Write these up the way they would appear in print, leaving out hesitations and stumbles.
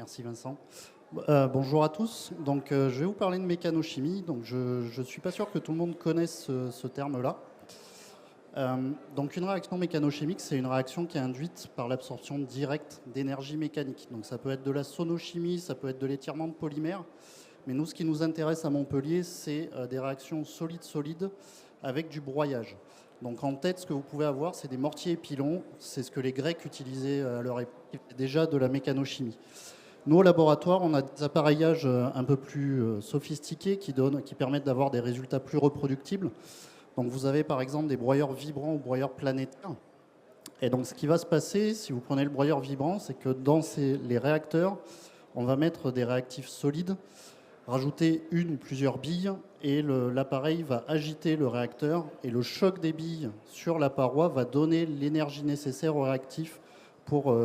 Merci Vincent. Bonjour à tous. Donc, je vais vous parler de mécanochimie. Donc, je ne suis pas sûr que tout le monde connaisse ce terme-là. Donc, une réaction mécanochimique, c'est une réaction qui est induite par l'absorption directe d'énergie mécanique. Donc, ça peut être de la sonochimie, ça peut être de l'étirement de polymères. Mais nous, ce qui nous intéresse à Montpellier, c'est des réactions solides-solides avec du broyage. Donc en tête, ce que vous pouvez avoir, c'est des mortiers et pilons. C'est ce que les Grecs utilisaient à leur époque, déjà de la mécanochimie. Nous, au laboratoire, on a des appareillages un peu plus sophistiqués qui permettent d'avoir des résultats plus reproductibles. Donc vous avez par exemple des broyeurs vibrants ou broyeurs planétaires. Et donc ce qui va se passer, si vous prenez le broyeur vibrant, c'est que dans les réacteurs, on va mettre des réactifs solides, rajouter une ou plusieurs billes, et l'appareil va agiter le réacteur, et le choc des billes sur la paroi va donner l'énergie nécessaire au réactif pour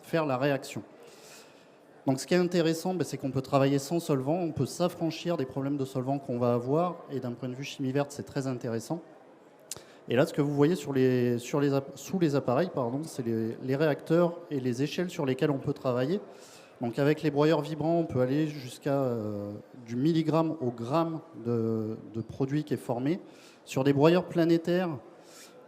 faire la réaction. Donc ce qui est intéressant, c'est qu'on peut travailler sans solvant, on peut s'affranchir des problèmes de solvant qu'on va avoir, et d'un point de vue chimie verte, c'est très intéressant. Et là, ce que vous voyez sous les appareils, c'est les réacteurs et les échelles sur lesquelles on peut travailler. Donc avec les broyeurs vibrants, on peut aller jusqu'à du milligramme au gramme de produit qui est formé. Sur des broyeurs planétaires,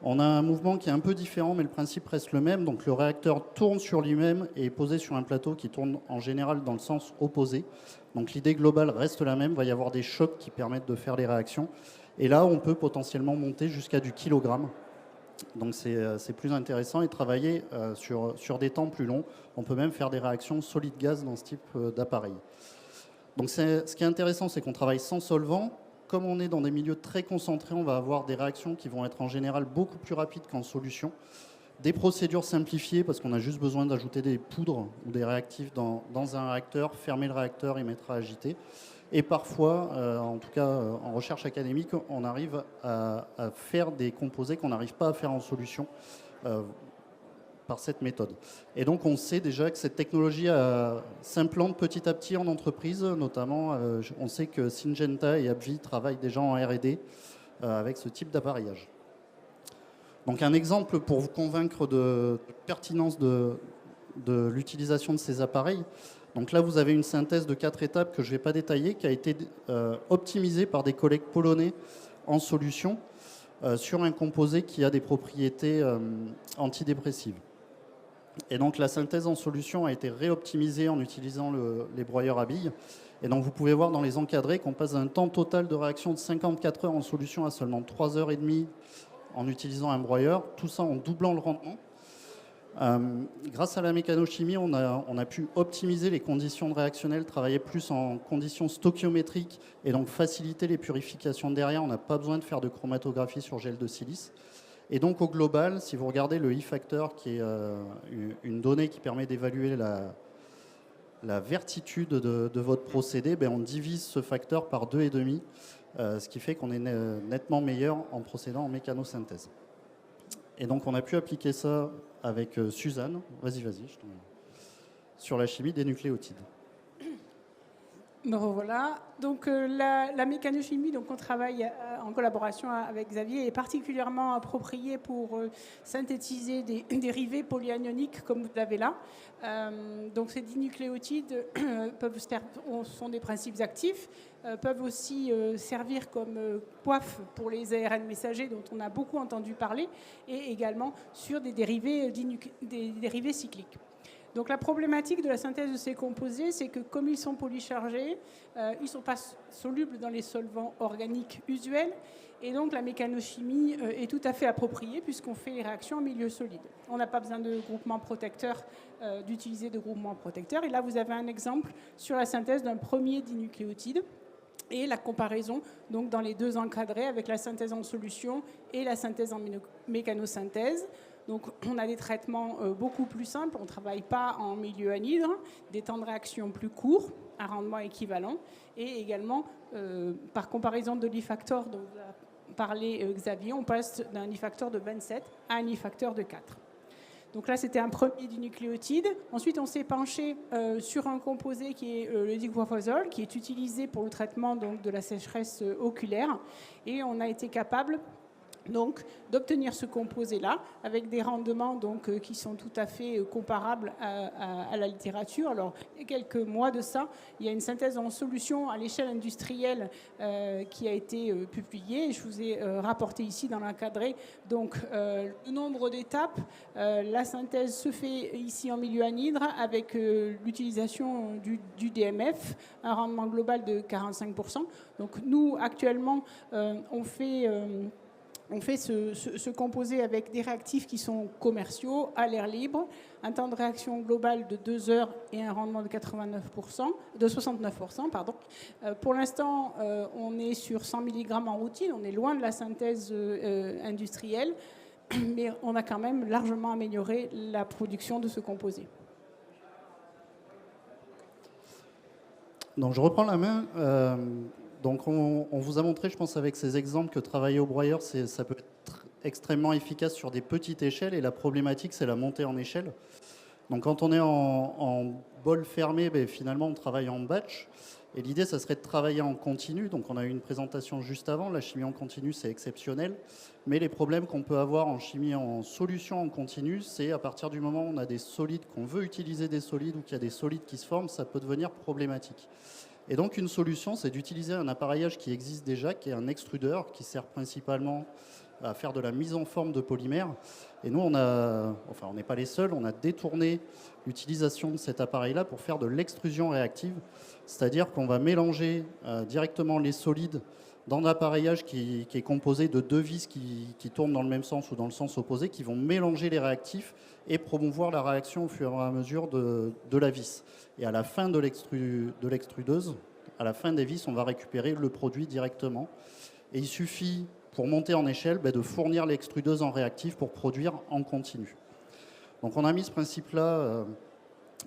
on a un mouvement qui est un peu différent, mais le principe reste le même. Donc le réacteur tourne sur lui-même et est posé sur un plateau qui tourne en général dans le sens opposé. Donc l'idée globale reste la même. Il va y avoir des chocs qui permettent de faire les réactions. Et là, on peut potentiellement monter jusqu'à du kilogramme. Donc c'est plus intéressant et travailler sur des temps plus longs. On peut même faire des réactions solide-gaz dans ce type d'appareil. Donc ce qui est intéressant, c'est qu'on travaille sans solvant. Comme on est dans des milieux très concentrés, on va avoir des réactions qui vont être en général beaucoup plus rapides qu'en solution. Des procédures simplifiées parce qu'on a juste besoin d'ajouter des poudres ou des réactifs dans un réacteur, fermer le réacteur et mettre à agiter. Et parfois, en tout cas en recherche académique, on arrive à faire des composés qu'on n'arrive pas à faire en solution par cette méthode. Et donc on sait déjà que cette technologie s'implante petit à petit en entreprise, notamment on sait que Syngenta et AbbVie travaillent déjà en R&D avec ce type d'appareillage. Donc un exemple pour vous convaincre de pertinence de l'utilisation de ces appareils. Donc là, vous avez une synthèse de 4 étapes que je ne vais pas détailler, qui a été optimisée par des collègues polonais en solution sur un composé qui a des propriétés antidépressives. Et donc la synthèse en solution a été réoptimisée en utilisant les broyeurs à billes. Et donc vous pouvez voir dans les encadrés qu'on passe d'un temps total de réaction de 54 heures en solution à seulement 3 heures et demie en utilisant un broyeur, tout ça en doublant le rendement. Grâce à la mécanochimie, on a pu optimiser les conditions de réactionnel, travailler plus en conditions stoichiométriques et donc faciliter les purifications derrière. On n'a pas besoin de faire de chromatographie sur gel de silice. Et donc au global, si vous regardez le E-factor, qui est une donnée qui permet d'évaluer la vertitude de votre procédé, on divise ce facteur par 2,5, ce qui fait qu'on est nettement meilleur en procédant en mécanosynthèse. Et donc on a pu appliquer ça avec Suzanne, sur la chimie des nucléotides. Bon, voilà. Donc la mécanochimie, donc on travaille en collaboration avec Xavier, est particulièrement appropriée pour synthétiser des dérivés polyanioniques comme vous l'avez là. Donc ces dinucléotides sont des principes actifs, peuvent aussi servir comme coiffe pour les ARN messagers dont on a beaucoup entendu parler, et également sur des dérivés cycliques. Donc la problématique de la synthèse de ces composés, c'est que comme ils sont polychargés, ils ne sont pas solubles dans les solvants organiques usuels. Et donc la mécanochimie est tout à fait appropriée puisqu'on fait les réactions en milieu solide. On n'a pas besoin de groupement protecteur, d'utiliser de groupement protecteur. Et là, vous avez un exemple sur la synthèse d'un premier dinucléotide et la comparaison donc, dans les deux encadrés avec la synthèse en solution et la synthèse en mécanosynthèse. Donc on a des traitements beaucoup plus simples, on ne travaille pas en milieu anhydre, des temps de réaction plus courts, un rendement équivalent, et également par comparaison de l'E-factor dont vous a parlé Xavier, on passe d'un E-factor de 27 à un E-factor de 4. Donc là, c'était un premier dinucléotide. Ensuite, on s'est penché sur un composé qui est le diclofosol, qui est utilisé pour le traitement donc, de la sécheresse oculaire. Et on a été capable donc d'obtenir ce composé-là avec des rendements donc, qui sont tout à fait comparables à la littérature. Alors, il y a quelques mois de ça, il y a une synthèse en solution à l'échelle industrielle qui a été publiée. Je vous ai rapporté ici dans l'encadré donc le nombre d'étapes. La synthèse se fait ici en milieu anhydre avec l'utilisation du DMF, un rendement global de 45%. Donc nous, actuellement, on fait ce composé avec des réactifs qui sont commerciaux, à l'air libre, un temps de réaction global de 2 heures et un rendement de 69%. Pardon. Pour l'instant, on est sur 100 mg en routine, on est loin de la synthèse industrielle, mais on a quand même largement amélioré la production de ce composé. Donc je reprends la main. Donc on vous a montré, je pense, avec ces exemples que travailler au broyeur, ça peut être extrêmement efficace sur des petites échelles. Et la problématique, c'est la montée en échelle. Donc quand on est en bol fermé, finalement, on travaille en batch. Et l'idée, ça serait de travailler en continu. Donc on a eu une présentation juste avant. La chimie en continu, c'est exceptionnel. Mais les problèmes qu'on peut avoir en chimie en solution en continu, c'est à partir du moment où on a des solides, qu'on veut utiliser des solides ou qu'il y a des solides qui se forment, ça peut devenir problématique. Et donc une solution, c'est d'utiliser un appareillage qui existe déjà, qui est un extrudeur, qui sert principalement à faire de la mise en forme de polymères. Et nous, on n'est pas les seuls, on a détourné l'utilisation de cet appareil-là pour faire de l'extrusion réactive, c'est-à-dire qu'on va mélanger directement les solides dans un appareillage qui est composé de 2 vis qui tournent dans le même sens ou dans le sens opposé, qui vont mélanger les réactifs et promouvoir la réaction au fur et à mesure de la vis. Et à la fin de l'extrudeuse, à la fin des vis, on va récupérer le produit directement. Et il suffit, pour monter en échelle, de fournir l'extrudeuse en réactif pour produire en continu. Donc on a mis ce principe-là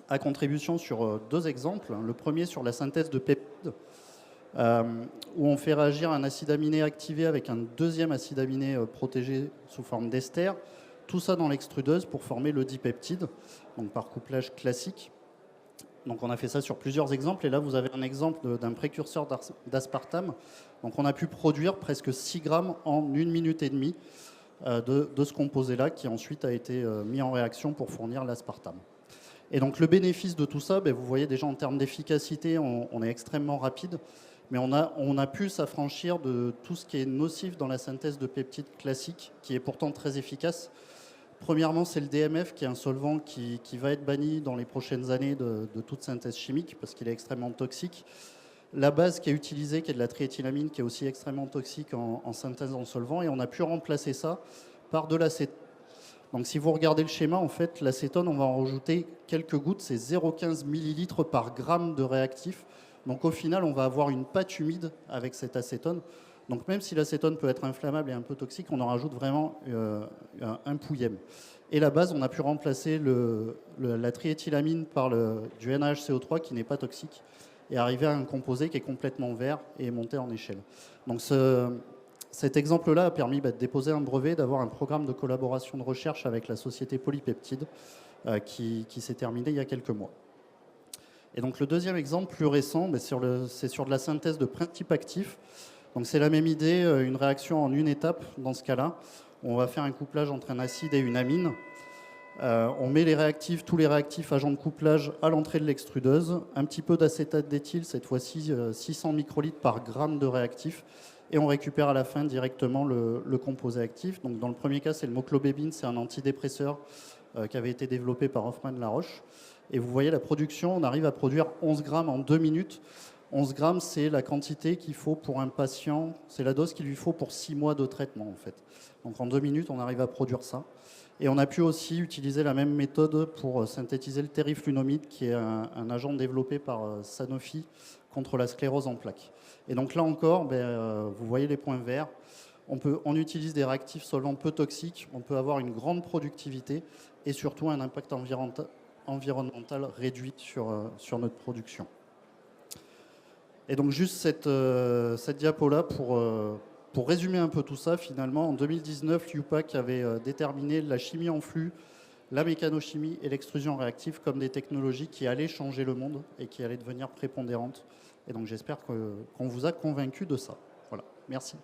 à contribution sur 2 exemples. Le premier sur la synthèse de peptides, où on fait réagir un acide aminé activé avec un deuxième acide aminé protégé sous forme d'ester. Tout ça dans l'extrudeuse pour former le dipeptide, donc par couplage classique. Donc on a fait ça sur plusieurs exemples. Et là, vous avez un exemple d'un précurseur d'aspartame. Donc on a pu produire presque 6 grammes en 1 minute et demie de ce composé-là qui ensuite a été mis en réaction pour fournir l'aspartame. Et donc le bénéfice de tout ça, vous voyez déjà en termes d'efficacité, on est extrêmement rapide. Mais on a pu s'affranchir de tout ce qui est nocif dans la synthèse de peptides classique, qui est pourtant très efficace. Premièrement, c'est le DMF, qui est un solvant qui va être banni dans les prochaines années de toute synthèse chimique, parce qu'il est extrêmement toxique. La base qui est utilisée, qui est de la triéthylamine, qui est aussi extrêmement toxique en synthèse en solvant, et on a pu remplacer ça par de l'acétone. Donc si vous regardez le schéma, en fait, l'acétone, on va en rajouter quelques gouttes, c'est 0,15 ml par gramme de réactif. Donc au final, on va avoir une pâte humide avec cet acétone. Donc même si l'acétone peut être inflammable et un peu toxique, on en rajoute vraiment un pouillème. Et la base, on a pu remplacer la triéthylamine par du NaHCO3 qui n'est pas toxique et arriver à un composé qui est complètement vert et monté en échelle. Donc cet exemple-là a permis de déposer un brevet, d'avoir un programme de collaboration de recherche avec la société Polypeptide qui s'est terminé il y a quelques mois. Et donc le deuxième exemple plus récent, c'est sur de la synthèse de principes actifs. Donc c'est la même idée, une réaction en une étape dans ce cas-là. On va faire un couplage entre un acide et une amine. On met tous les réactifs agents de couplage à l'entrée de l'extrudeuse. Un petit peu d'acétate d'éthyle, cette fois-ci 600 microlitres par gramme de réactif. Et on récupère à la fin directement le composé actif. Donc dans le premier cas, c'est le moclobébine, c'est un antidépresseur qui avait été développé par Hoffmann-La Roche. Et vous voyez la production, on arrive à produire 11 grammes en 2 minutes. 11 grammes, c'est la quantité qu'il faut pour un patient, c'est la dose qu'il lui faut pour 6 mois de traitement en fait. Donc en 2 minutes, on arrive à produire ça. Et on a pu aussi utiliser la même méthode pour synthétiser le terriflunomide, qui est un agent développé par Sanofi contre la sclérose en plaques. Et donc là encore, vous voyez les points verts. On utilise des réactifs solvants peu toxiques, on peut avoir une grande productivité et surtout un impact environnemental réduit sur notre production. Et donc juste cette diapo-là pour résumer un peu tout ça, finalement, en 2019, l'UPAC avait déterminé la chimie en flux, la mécanochimie et l'extrusion réactive comme des technologies qui allaient changer le monde et qui allaient devenir prépondérantes. Et donc j'espère qu'on vous a convaincu de ça. Voilà, merci.